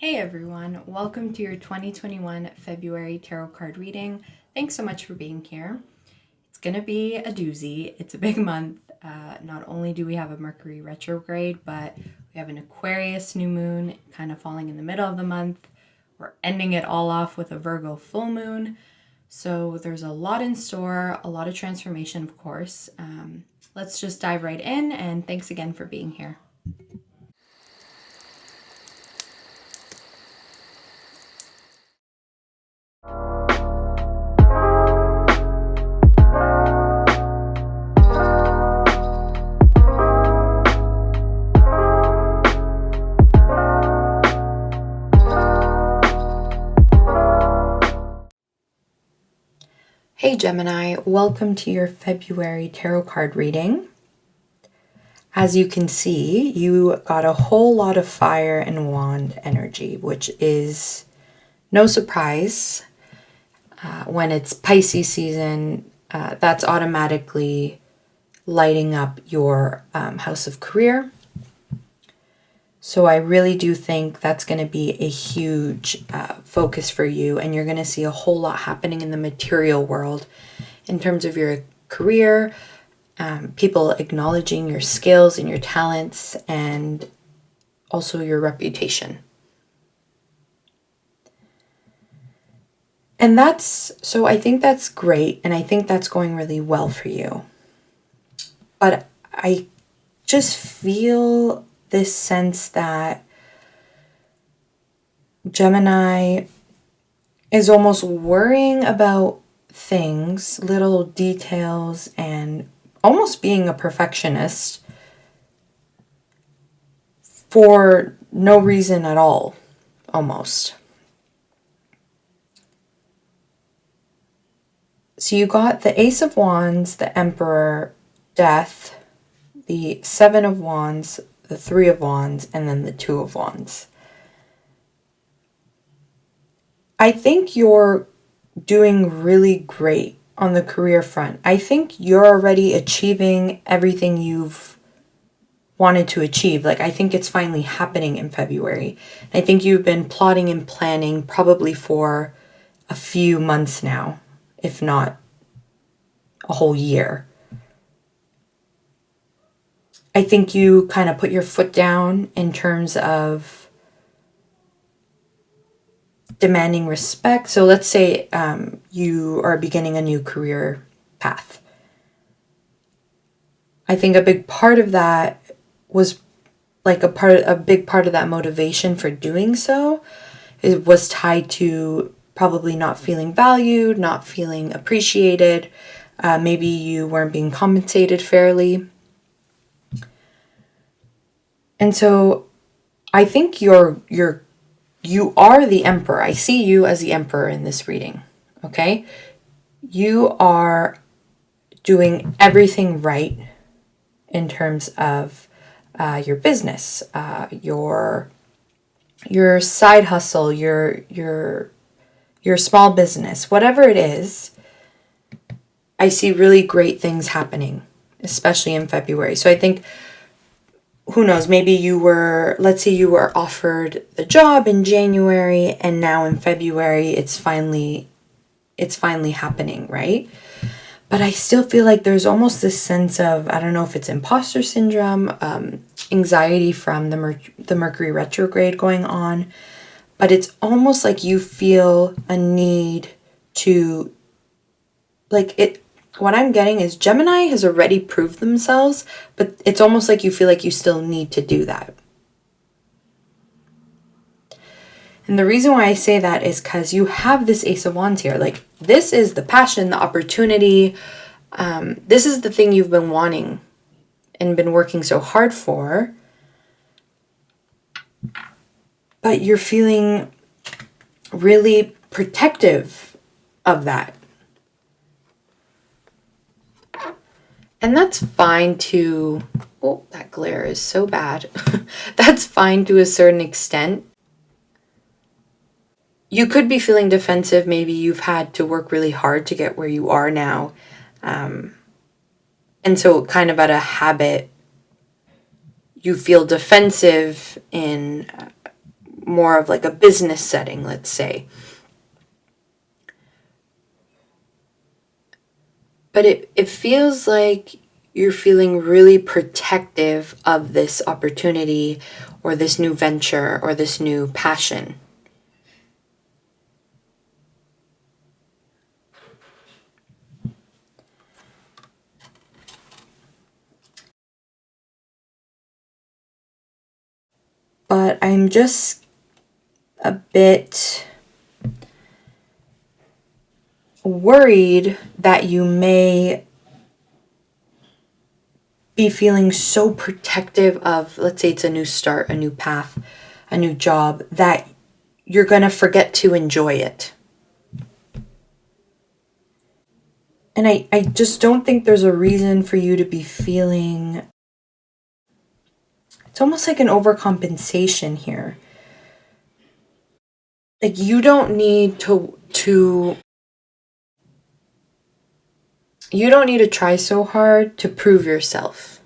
Hey everyone, welcome to your 2021 February tarot card reading. Thanks so much for being here. It's going to be a doozy. It's a big month. Not only do we have a Mercury Retrograde, but we have an Aquarius New Moon kind of falling in the middle of the month. We're ending it all off with a Virgo Full Moon. So there's a lot in store, a lot of transformation, of course. Let's just dive right in, and thanks again for being here. Hey Gemini, welcome to your February tarot card reading. As you can see, you got a whole lot of fire and wand energy, which is no surprise. When it's Pisces season, that's automatically lighting up your house of career. So I really do think that's going to be a huge focus for you, and you're going to see a whole lot happening in the material world in terms of your career, people acknowledging your skills and your talents, and also your reputation. And so I think that's great, and I think that's going really well for you. But I just feel this sense that Gemini is almost worrying about things, little details, and almost being a perfectionist for no reason at all, almost. So you got the Ace of Wands, the Emperor, Death, the Seven of Wands, the Three of Wands, and then the Two of Wands. I think you're doing really great on the career front. I think you're already achieving everything you've wanted to achieve. I think it's finally happening in February. I think you've been plotting and planning probably for a few months now, if not a whole year. I think you kind of put your foot down in terms of demanding respect. So let's say you are beginning a new career path. I think a big part of that was a big part of that motivation for doing so. It was tied to probably not feeling valued, not feeling appreciated. Maybe you weren't being compensated fairly. And so I think you are the emperor. I see you as the emperor in this reading, okay? You are doing everything right in terms of your business, your side hustle, your small business, whatever it is. I see really great things happening, especially in February. So I think, who knows, maybe let's say you were offered the job in January, and now in February it's finally happening, right? But I still feel like there's almost this sense of, I don't know if it's imposter syndrome, anxiety from the Mercury retrograde going on, but it's almost like you feel a need to, what I'm getting is Gemini has already proved themselves, but it's almost like you feel like you still need to do that. And the reason why I say that is because you have this Ace of Wands here. This is the passion, the opportunity. This is the thing you've been wanting and been working so hard for. But you're feeling really protective of that. And that's fine to... Oh, that glare is so bad. That's fine to a certain extent. You could be feeling defensive. Maybe you've had to work really hard to get where you are now. And so kind of out of habit, you feel defensive in more of like a business setting, let's say. But it feels like you're feeling really protective of this opportunity or this new venture or this new passion. But I'm just a bit worried that you may be feeling so protective of, let's say it's a new start, a new path, a new job, that you're going to forget to enjoy it. And I just don't think there's a reason for you to be feeling, it's almost like an overcompensation here. Like you don't need to you don't need to try so hard to prove yourself,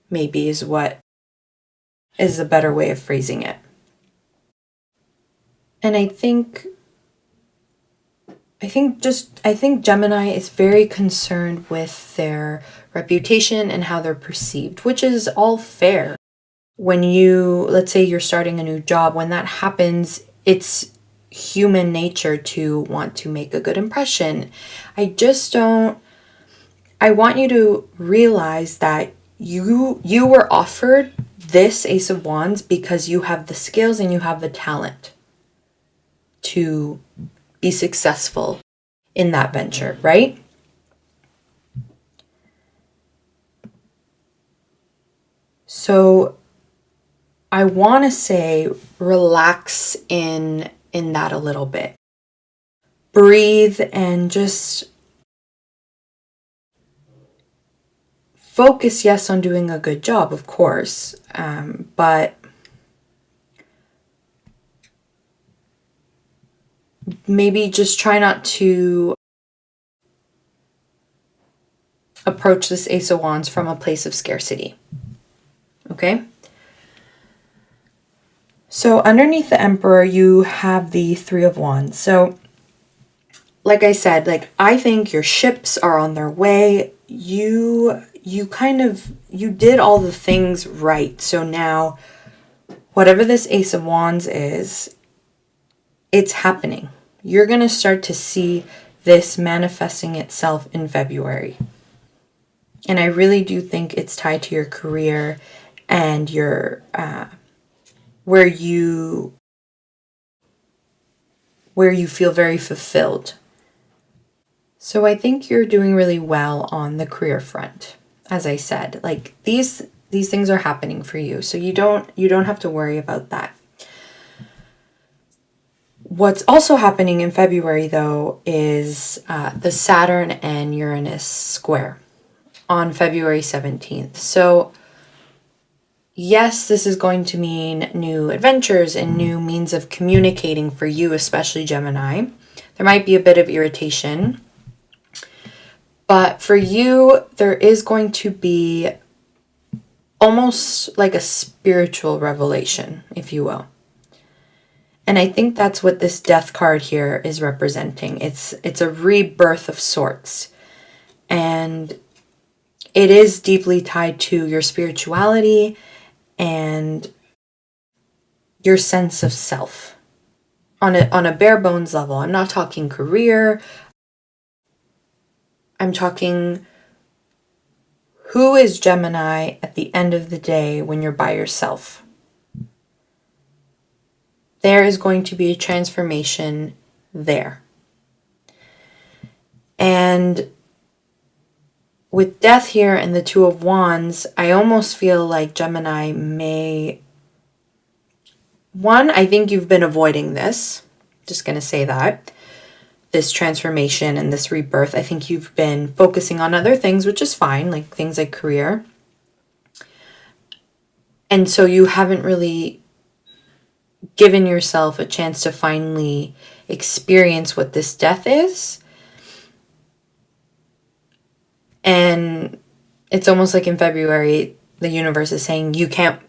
maybe is what is a better way of phrasing it. And I think Gemini is very concerned with their reputation and how they're perceived, which is all fair. When let's say you're starting a new job, when that happens, it's human nature to want to make a good impression. I want you to realize that you were offered this Ace of Wands because you have the skills and you have the talent to be successful in that venture, right? So I want to say relax in that a little bit. Breathe and just focus, yes, on doing a good job, of course, but maybe just try not to approach this Ace of Wands from a place of scarcity. Okay? So underneath the Emperor, you have the Three of Wands. So like I said, I think your ships are on their way. You did all the things right. So now whatever this Ace of Wands is, it's happening. You're going to start to see this manifesting itself in February. And I really do think it's tied to your career and your where you feel very fulfilled. So I think you're doing really well on the career front. As I said, these things are happening for you. So you don't have to worry about that. What's also happening in February, though, is the Saturn and Uranus square on February 17th. So yes, this is going to mean new adventures and new means of communicating for you, especially Gemini. There might be a bit of irritation. But for you, there is going to be almost like a spiritual revelation, if you will. And I think that's what this Death card here is representing. It's a rebirth of sorts. And it is deeply tied to your spirituality and your sense of self. On a bare bones level. I'm not talking career. I'm talking who is Gemini at the end of the day when you're by yourself. There is going to be a transformation there. And with Death here and the Two of Wands, I almost feel like Gemini may... One, I think you've been avoiding this. Just going to say that. This transformation and this rebirth. I think you've been focusing on other things, which is fine, like things like career. And so you haven't really given yourself a chance to finally experience what this death is. And it's almost like in February, the universe is saying, you can't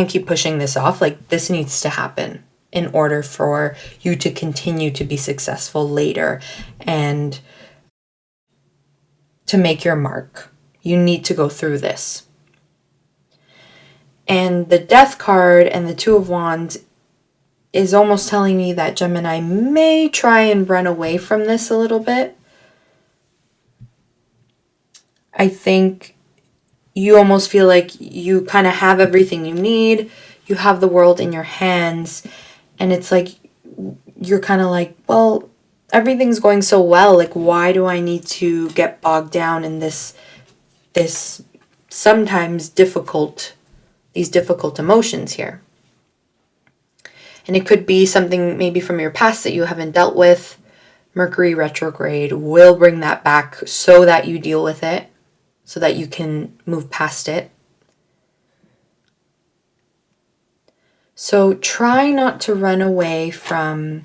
keep pushing this off. Like, this needs to happen. in order for you to continue to be successful later and to make your mark. You need to go through this. And the Death card and the Two of Wands is almost telling me that Gemini may try and run away from this a little bit. I think you almost feel like you kind of have everything you need. You have the world in your hands. And it's like, you're kind of like, well, everything's going so well. Like, why do I need to get bogged down in this sometimes these difficult emotions here? And it could be something maybe from your past that you haven't dealt with. Mercury Retrograde will bring that back so that you deal with it, so that you can move past it. So try not to run away from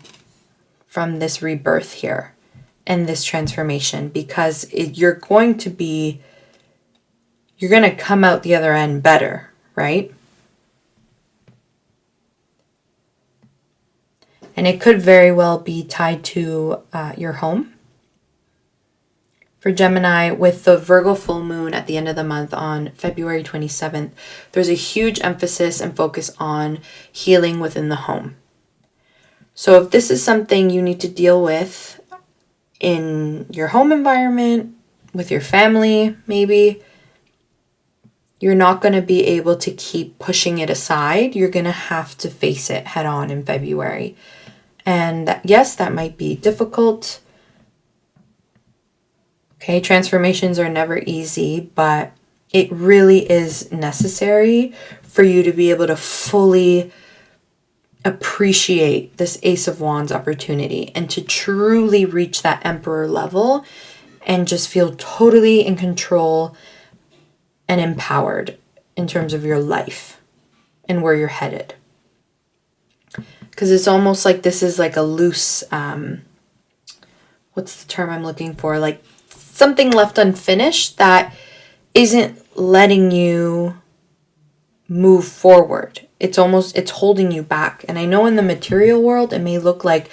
this rebirth here and this transformation, because you're going to come out the other end better, right? And it could very well be tied to your home. For Gemini, with the Virgo full moon at the end of the month on February 27th, there's a huge emphasis and focus on healing within the home. So if this is something you need to deal with in your home environment, with your family, maybe, you're not going to be able to keep pushing it aside. You're going to have to face it head on in February. And yes, that might be difficult. Okay, transformations are never easy, but it really is necessary for you to be able to fully appreciate this Ace of Wands opportunity and to truly reach that Emperor level and just feel totally in control and empowered in terms of your life and where you're headed. Because it's almost like this is like a loose, what's the term I'm looking for? Like something left unfinished that isn't letting you move forward. It's holding you back. And I know in the material world, it may look like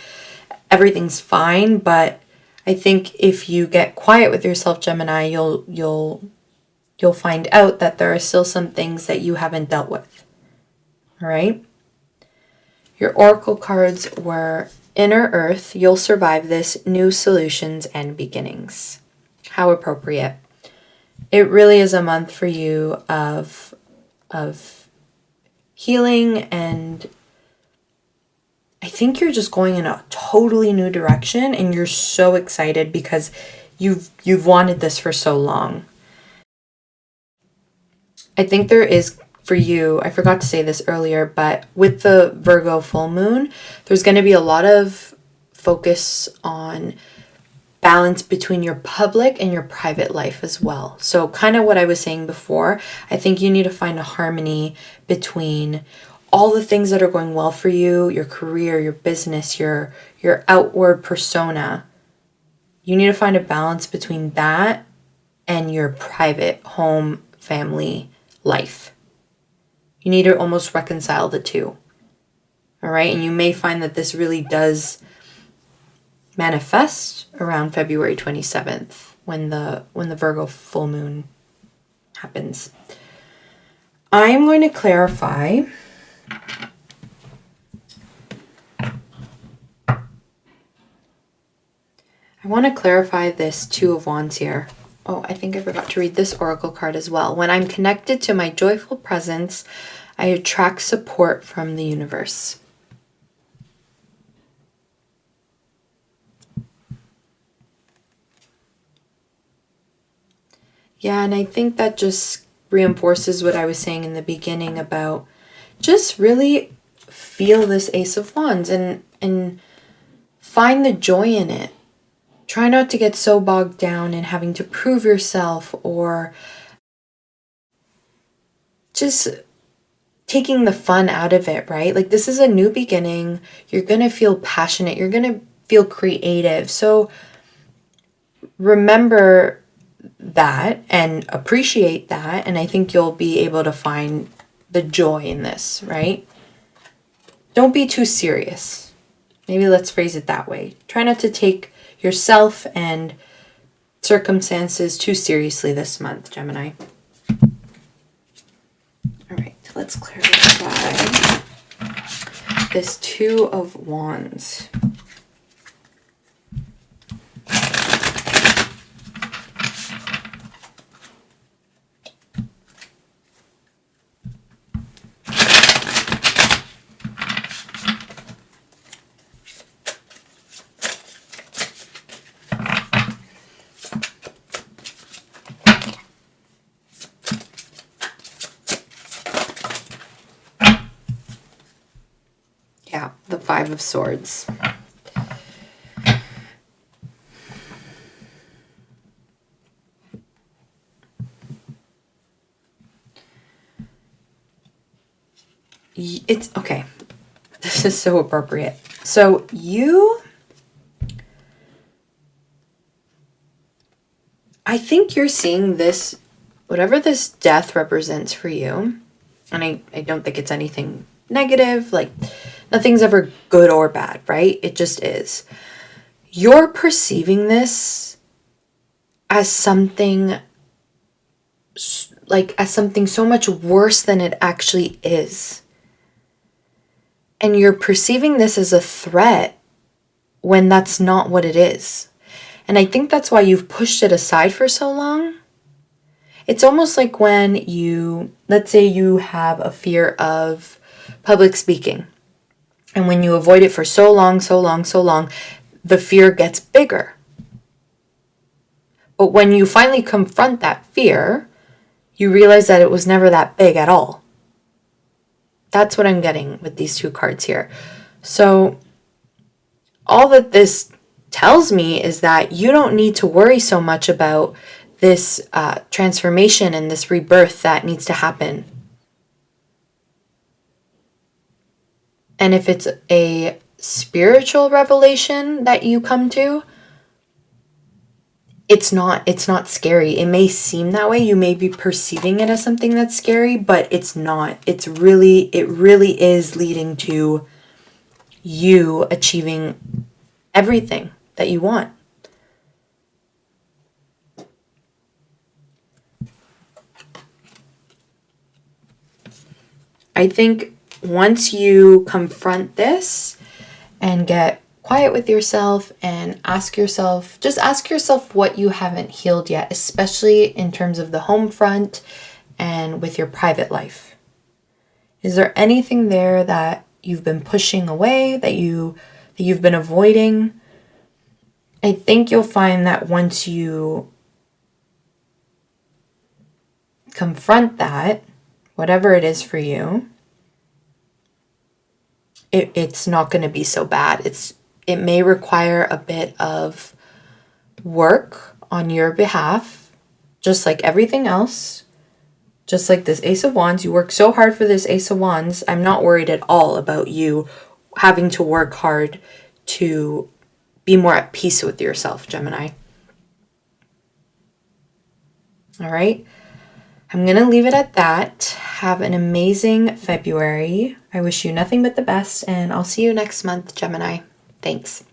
everything's fine, but I think if you get quiet with yourself, Gemini, you'll find out that there are still some things that you haven't dealt with. All right? Your oracle cards were Inner Earth, You'll Survive This, New Solutions and Beginnings. How appropriate. It really is a month for you of healing, and I think you're just going in a totally new direction and you're so excited because you've wanted this for so long. I think there is for you, I forgot to say this earlier, but with the Virgo full moon, there's going to be a lot of focus on balance between your public and your private life as well. So kind of what I was saying before, I think you need to find a harmony between all the things that are going well for you, your career, your business, your outward persona. You need to find a balance between that and your private home, family life. You need to almost reconcile the two. All right? And you may find that this really does manifest around February 27th when the Virgo full moon happens. I'm going to clarify this Two of Wands here. Oh, I think I forgot to read this oracle card as well. When I'm connected to my joyful presence, I attract support from the universe. Yeah, and I think that just reinforces what I was saying in the beginning about just really feel this Ace of Wands and find the joy in it. Try not to get so bogged down in having to prove yourself or just taking the fun out of it, right? Like this is a new beginning. You're going to feel passionate. You're going to feel creative. So remember that and appreciate that. And I think you'll be able to find the joy in this, right? don't be too serious. Maybe let's phrase it that way. Try not to take yourself and circumstances too seriously this month, Gemini. All right, let's clarify this Two of Wands. Yeah, the Five of Swords. It's okay. This is so appropriate. So I think you're seeing this, whatever this death represents for you, and I don't think it's anything negative, like nothing's ever good or bad, right? It just is. You're perceiving this as something so much worse than it actually is. And you're perceiving this as a threat when that's not what it is. And I think that's why you've pushed it aside for so long. It's almost like when let's say you have a fear of public speaking. And when you avoid it for so long, the fear gets bigger. But when you finally confront that fear, you realize that it was never that big at all. That's what I'm getting with these two cards here. So all that this tells me is that you don't need to worry so much about this transformation and this rebirth that needs to happen. And if it's a spiritual revelation that you come to, it's not scary. It may seem that way. You may be perceiving it as something that's scary, but it's not. It really is leading to you achieving everything that you want. I think once you confront this and get quiet with yourself and ask yourself what you haven't healed yet, especially in terms of the home front and with your private life. Is there anything there that you've been pushing away, that you've been avoiding? I think you'll find that once you confront that, whatever it is for you, it's not going to be so bad. It may require a bit of work on your behalf, just like everything else. Just like this Ace of Wands, you work so hard for this Ace of Wands. I'm not worried at all about you having to work hard to be more at peace with yourself, Gemini. All right. I'm going to leave it at that. Have an amazing February. I wish you nothing but the best, and I'll see you next month, Gemini. Thanks.